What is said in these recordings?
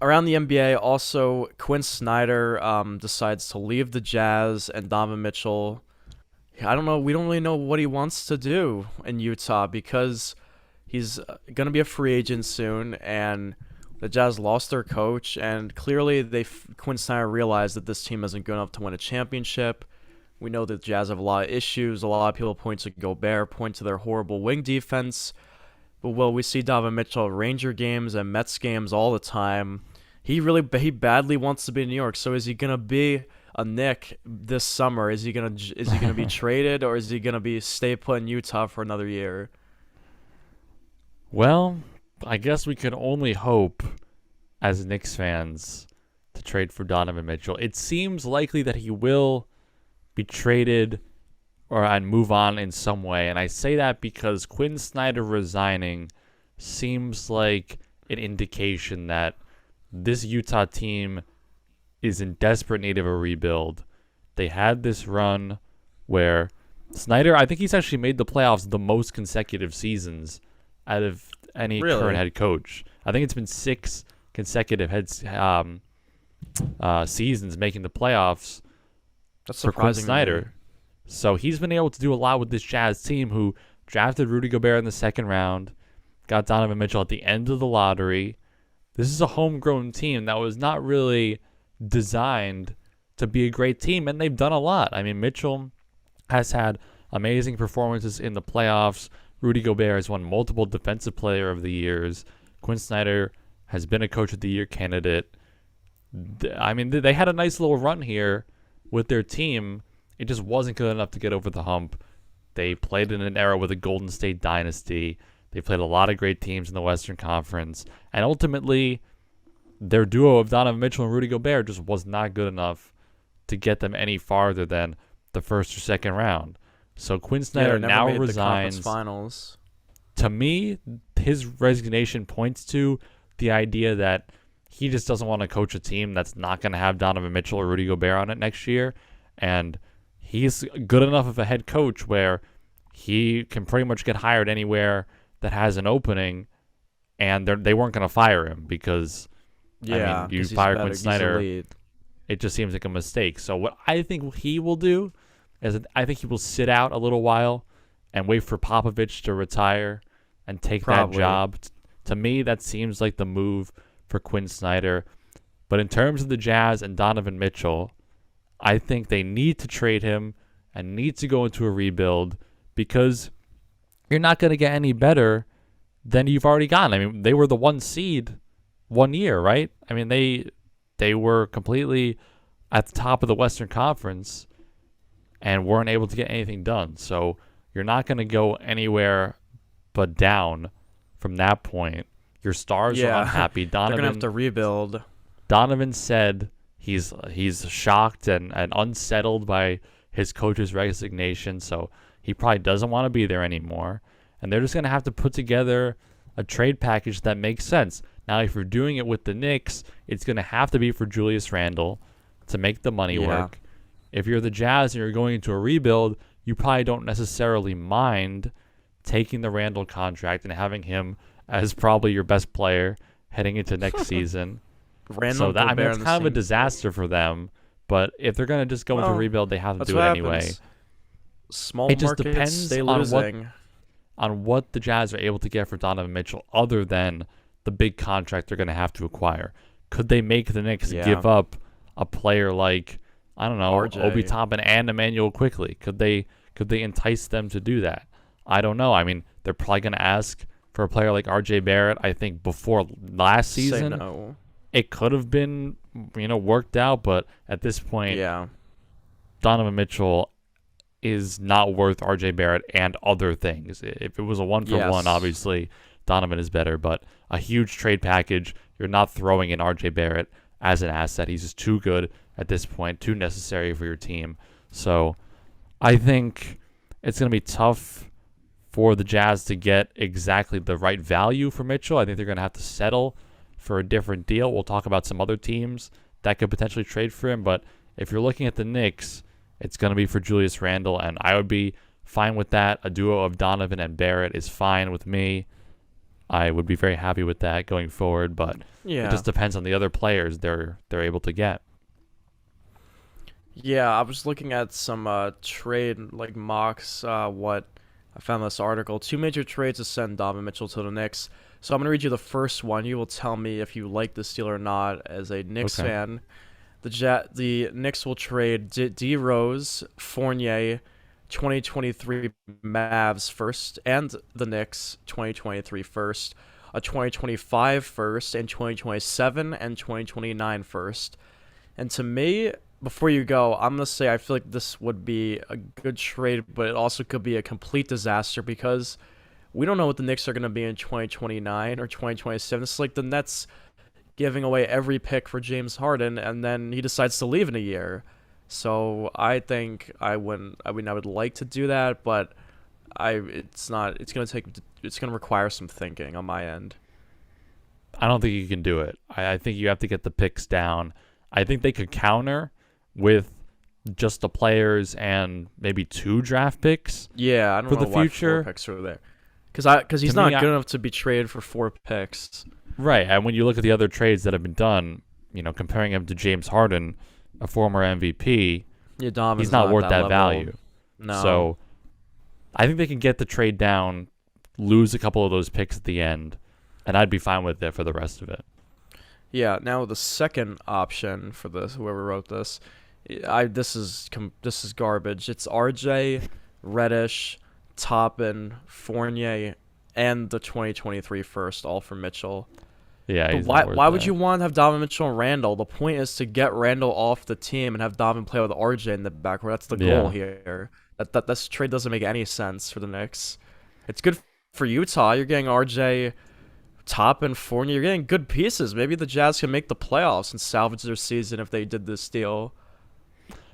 around the NBA, also Quinn Snyder decides to leave the Jazz, and Donovan Mitchell. I don't know. We don't really know what he wants to do in Utah because he's gonna be a free agent soon, and the Jazz lost their coach, and clearly Quinn Snyder realized that this team isn't good enough to win a championship. We know that the Jazz have a lot of issues. A lot of people point to Gobert, point to their horrible wing defense. But we see Donovan Mitchell at Ranger games and Mets games all the time. He badly wants to be in New York. So is he gonna be a Knick this summer? Is he gonna be traded, or is he gonna be stay put in Utah for another year? Well, I guess we can only hope as Knicks fans to trade for Donovan Mitchell. It seems likely that he will be traded and move on in some way. And I say that because Quinn Snyder resigning seems like an indication that this Utah team is in desperate need of a rebuild. They had this run where Snyder, I think he's actually made the playoffs the most consecutive seasons out of any current head coach. I think it's been 6 consecutive seasons making the playoffs. That's for Quinn surprising. Snyder. So he's been able to do a lot with this Jazz team who drafted Rudy Gobert in the second round, got Donovan Mitchell at the end of the lottery. This is a homegrown team that was not really designed to be a great team, and they've done a lot. I mean, Mitchell has had amazing performances in the playoffs. Rudy Gobert has won multiple Defensive Player of the Years. Quinn Snyder has been a Coach of the Year candidate. I mean, they had a nice little run here with their team. It just wasn't good enough to get over the hump. They played in an era with a Golden State dynasty. They played a lot of great teams in the Western Conference. And ultimately, their duo of Donovan Mitchell and Rudy Gobert just was not good enough to get them any farther than the first or second round. So Quinn Snyder now resigns. The finals. To me, his resignation points to the idea that he just doesn't want to coach a team that's not going to have Donovan Mitchell or Rudy Gobert on it next year. And he's good enough of a head coach where he can pretty much get hired anywhere that has an opening, and they weren't going to fire him because, I mean, you fire Quinn Snyder, it just seems like a mistake. So what I think he will do is I think he will sit out a little while and wait for Popovich to retire and take that job. To me, that seems like the move for Quinn Snyder. But in terms of the Jazz and Donovan Mitchell, I think they need to trade him and need to go into a rebuild because you're not going to get any better than you've already gotten. I mean, they were the 1 seed 1 year, right? I mean, they were completely at the top of the Western Conference and weren't able to get anything done. So you're not going to go anywhere but down from that point. Your stars are unhappy. They're going to have to rebuild. Donovan said he's shocked and unsettled by his coach's resignation, so he probably doesn't want to be there anymore. And they're just going to have to put together a trade package that makes sense. Now, if you're doing it with the Knicks, it's going to have to be for Julius Randle to make the money work. If you're the Jazz and you're going into a rebuild, you probably don't necessarily mind taking the Randle contract and having him as probably your best player heading into next season. Randle, so that's kind of a disaster for them. But if they're going to just go into a rebuild, they have to do it anyway. Small it just markets depends stay losing. on what the Jazz are able to get for Donovan Mitchell other than the big contract they're going to have to acquire. Could they make the Knicks give up a player like, I don't know, Obi Toppin and Emmanuel Quickly? Could they entice them to do that? I don't know. I mean, they're probably going to ask for a player like RJ Barrett. I think before last season, it could have been, worked out. But at this point, Donovan Mitchell is not worth RJ Barrett and other things. If it was a 1-for-1, obviously Donovan is better. But a huge trade package, you're not throwing in RJ Barrett as an asset. He's just too good at this point, too necessary for your team. So I think it's going to be tough for the Jazz to get exactly the right value for Mitchell. I think they're going to have to settle for a different deal. We'll talk about some other teams that could potentially trade for him. But if you're looking at the Knicks, it's going to be for Julius Randle, and I would be fine with that. A duo of Donovan and Barrett is fine with me. I would be very happy with that going forward. But It Yeah. just depends on the other players they're able to get. Yeah, I was looking at some trade like mocks. What I found this article: two major trades to send Donovan Mitchell to the Knicks. So I'm gonna read you the first one. You will tell me if you like this deal or not. As a Knicks Okay. fan, the Knicks will trade D Rose, Fournier, 2023 Mavs first, and the Knicks 2023 first, a 2025 first, and 2027 and 2029 first. And to me, before you go, I'm gonna say I feel like this would be a good trade, but it also could be a complete disaster because we don't know what the Knicks are gonna be in 2029 or 2027. This is like the Nets giving away every pick for James Harden, and then he decides to leave in a year. So I think I wouldn't. I mean, I would like to do that, but it's not. It's gonna take. It's gonna require some thinking on my end. I don't think you can do it. I think you have to get the picks down. I think they could counter with just the players and maybe 2 draft picks Yeah, I don't for know the why four future. picks are there. Because To he's me, not good enough to be traded for 4 picks. right. And when you look at the other trades that have been done, comparing him to James Harden, a former MVP, Yeah, Donovan's he's not worth at that level. value. No. So I think they can get the trade down, lose a couple of those picks at the end, and I'd be fine with it for the rest of it. Yeah. Now the second option for this, whoever wrote this, this is garbage. It's RJ, Reddish, Toppin, Fournier, and the 2023 first, all for Mitchell. Yeah, But he's why not worth why would that. you want to have Donovan Mitchell and Randall? The point is to get Randall off the team and have Donovan play with RJ in the backcourt. That's the goal Yeah. here. That this trade doesn't make any sense for the Knicks. It's good for Utah. You're getting RJ, Top, and Fournier. You're getting good pieces. Maybe the Jazz can make the playoffs and salvage their season if they did this deal.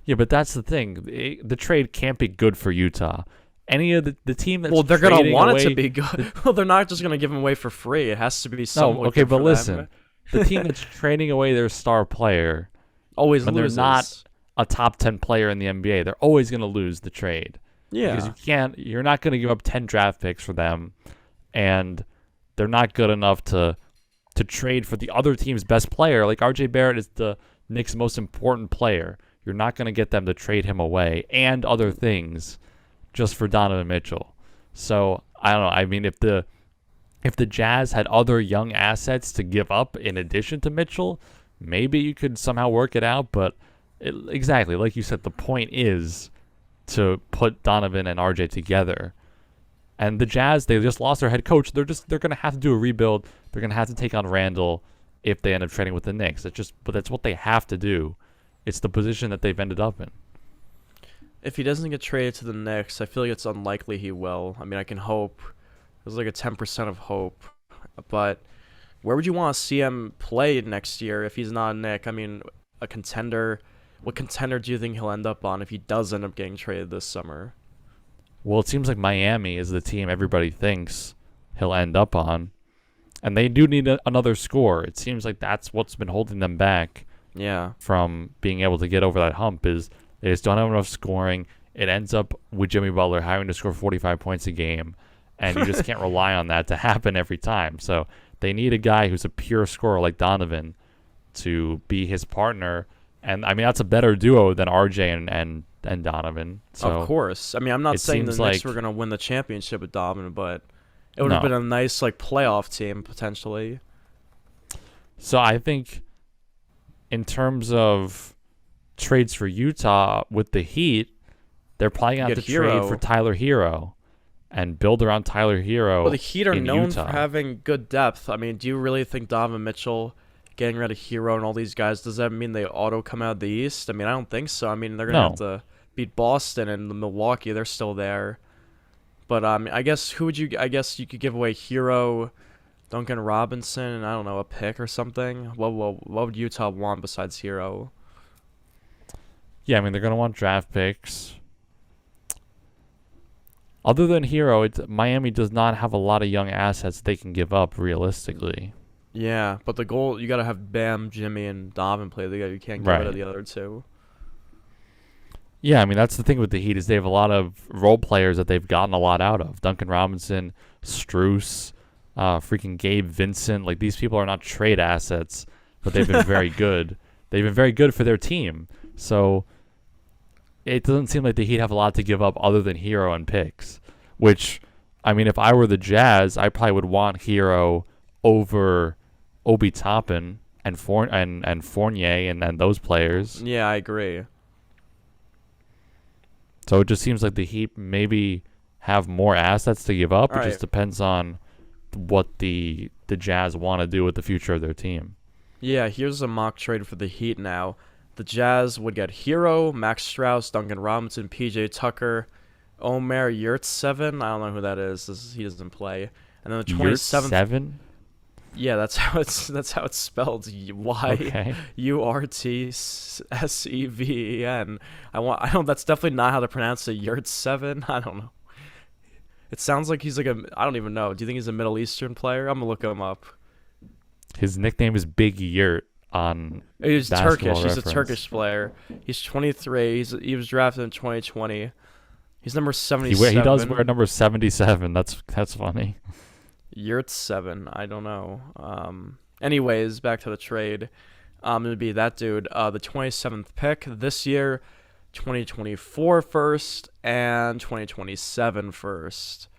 Yeah, but that's the thing. The trade can't be good for Utah. Any of the team that's Well, they're gonna trading want away, it to be good. Well, they're not just gonna give him away for free. It has to be no, somewhat okay, good but for listen, them. the team that's trading away their star player Always when they're loses. not a top 10 player in the NBA, they're always going to lose the trade. Because Yeah. you're not going to give up 10 draft picks for them, and they're not good enough to trade for the other team's best player. Like RJ Barrett is the Knicks' most important player. You're not going to get them to trade him away and other things just for Donovan Mitchell. So I don't know. I mean, if the Jazz had other young assets to give up in addition to Mitchell, maybe you could somehow work it out. But exactly like you said, the point is to put Donovan and RJ together. And the Jazz, they just lost their head coach. They're going to have to do a rebuild. They're going to have to take on Randall if they end up trading with the Knicks. But that's what they have to do. It's the position that they've ended up in. If he doesn't get traded to the Knicks, I feel like it's unlikely he will. I mean, I can hope. There's like a 10% of hope. But where would you want to see him play next year if he's not a Knick? I mean, a contender. What contender do you think he'll end up on if he does end up getting traded this summer? Well, it seems like Miami is the team everybody thinks he'll end up on. And they do need another score. It seems like that's what's been holding them back Yeah. from being able to get over that hump is they just don't have enough scoring. It ends up with Jimmy Butler having to score 45 points a game, and you just can't rely on that to happen every time. So they need a guy who's a pure scorer like Donovan to be his partner. And, I mean, that's a better duo than RJ and Donovan. So Of course. I mean, I'm not it saying the seems Knicks like- were going to win the championship with Donovan, but it would have No. been a nice like playoff team potentially. So I think in terms of trades for Utah with the Heat, they're probably going to have Get to trade Hero. for Tyler Hero and build around Tyler Hero. Well, the Heat are in known Utah. for having good depth. I mean, do you really think Donovan Mitchell getting rid of Hero and all these guys, does that mean they auto come out of the East? I mean, I don't think so. I mean, they're going to have to beat Boston and Milwaukee. They're still there. But I guess I guess you could give away Hero, Duncan Robinson, and I don't know, a pick or something. What would Utah want besides Hero? Yeah, I mean, they're going to want draft picks. Other than Hero, Miami does not have a lot of young assets they can give up realistically. Yeah, but the goal, you got to have Bam, Jimmy, and Donovan play together. You can't get rid of Right. the other two. Yeah, I mean, that's the thing with the Heat is they have a lot of role players that they've gotten a lot out of. Duncan Robinson, Strus, freaking Gabe Vincent. Like, these people are not trade assets, but they've been very good. They've been very good for their team. So it doesn't seem like the Heat have a lot to give up other than Hero and picks, which, I mean, if I were the Jazz, I probably would want Hero over Obi Toppin and Fournier and those players. Yeah, I agree. So it just seems like the Heat maybe have more assets to give up. All It right. just depends on what the Jazz want to do with the future of their team. Yeah, here's a mock trade for the Heat now. The Jazz would get Hero, Max Strus, Duncan Robinson, PJ Tucker, Omer Yurtseven. I don't know who that is. He doesn't play. And then the 27th. 7? Yeah, that's how it's spelled. Okay. Yurtseven. I don't. That's definitely not how to pronounce it. Yurtseven. I don't know. It sounds like he's like a. I don't even know. Do you think he's a Middle Eastern player? I'm gonna look him up. His nickname is Big Yurt on He's Basketball Turkish. He's a Reference. Turkish player. He's 23. He was drafted in 2020. He's number 77. He does wear number 77. That's funny. Yurtseven. I don't know. Anyways, back to the trade. It would be that dude. The 27th pick this year, 2024 first, and 2027 first.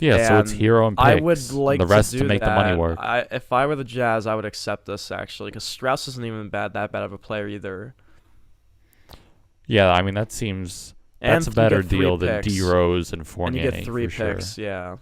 Yeah, so it's And Hero and picks. I would like and the rest to to do make that. the money work. If I were the Jazz, I would accept this actually, because Strauss isn't even that bad of a player either. Yeah, I mean, that seems And that's a you better get 3 deal than picks. D Rose and And Fournier. you get 3 for picks. Sure. Yeah.